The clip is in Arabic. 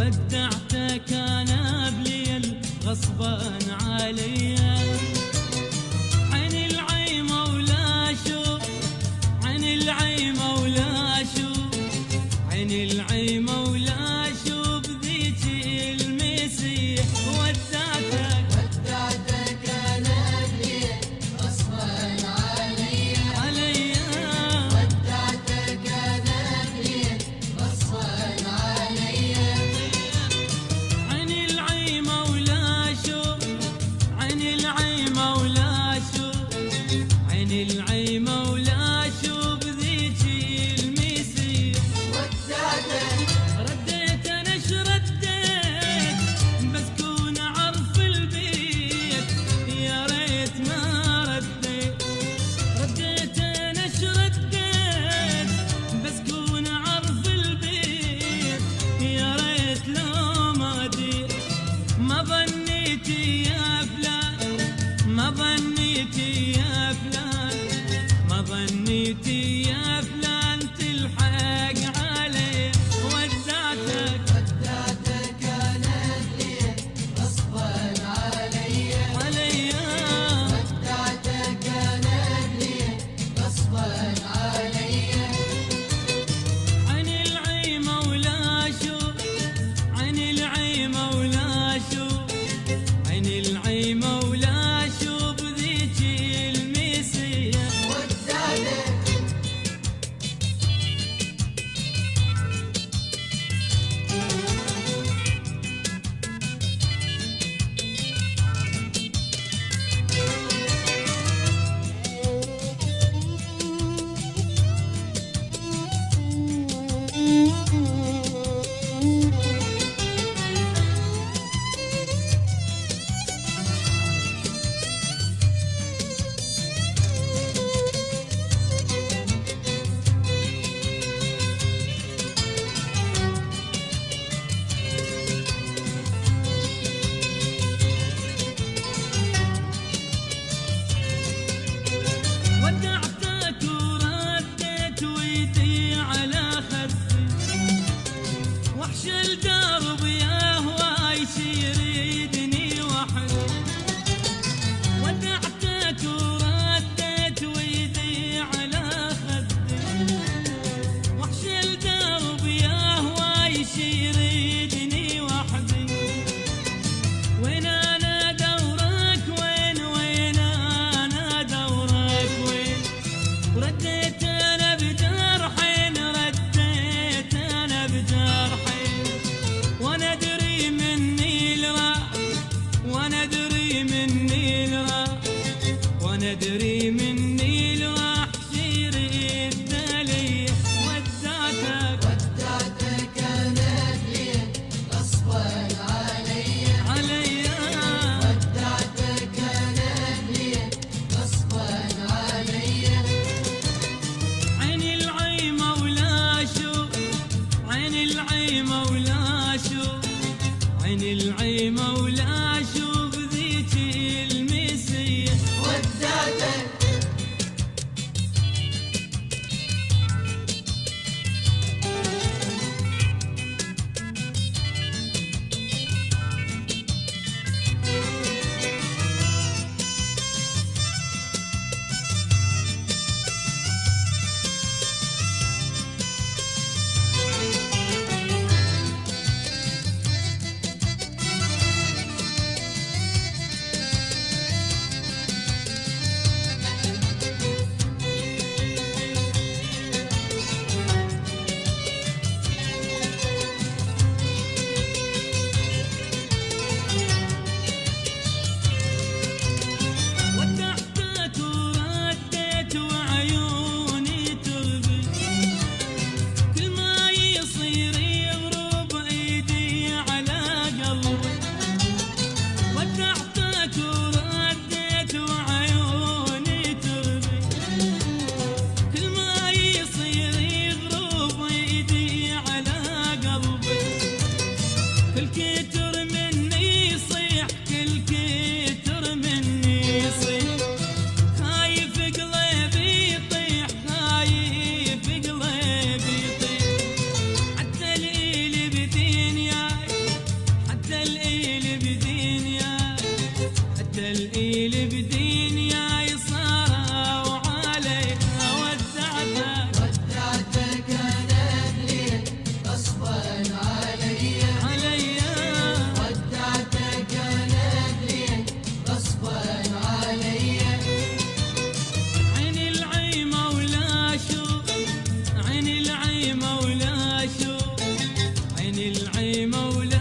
ودعتك انا بليل غصبا عليا، عن العيمة ولا شوف، عن العيمة ولا شوف، عن العيمة ولا شوف ذيك المسيح. ودعتك انا بليل غصبا عليا، ودعتك انا بليل غصبا عليا، عن العيمة ولا شوف، عن العيمة ولا شوف، عن العيمة ولا شوف ذيك المسيح. رديت انا ايش رديت، بس كون عرف البيت يا ريت ما رديت. رديت انا ايش رديت، بس كون عرف البيت يا ريت لو ما ديت. ما ظنيتي يا فلان، ما ظنيتي يا فلان، ما ظنيتي يا فلان تلحق علي. ودعتك انا بليل غصبا عليا، ودعتك انا بليل غصبا عليا، عن العيمة ولا شوف، عن العيمة ولا شوف، عن العيمة ولا شوف ذيك المسيح. ودعتك ورديت ويدي على خدي، وحش الدرب يا هواي يصير يدني وحدي. ودعتك ورديت ويدي على خدي، وحش الدرب يا هواي يصير يدني وحدي. وين انا دورك وين، وين انا دورك وين. رديت انا بجرحين، رديت انا بجرحين، وانا ادري مني الراح، وانا ادري مني الراح، وانا ادري مني الراح شير الدليل. ودعتك انا بليل غصبا عليا، ودعتك انا بليل غصبا عليا، عن العيمة ولا شوف، عن العيمة ولا شوف، عن العيمة ولا شوف ذيك المسيح. عين العين مولاي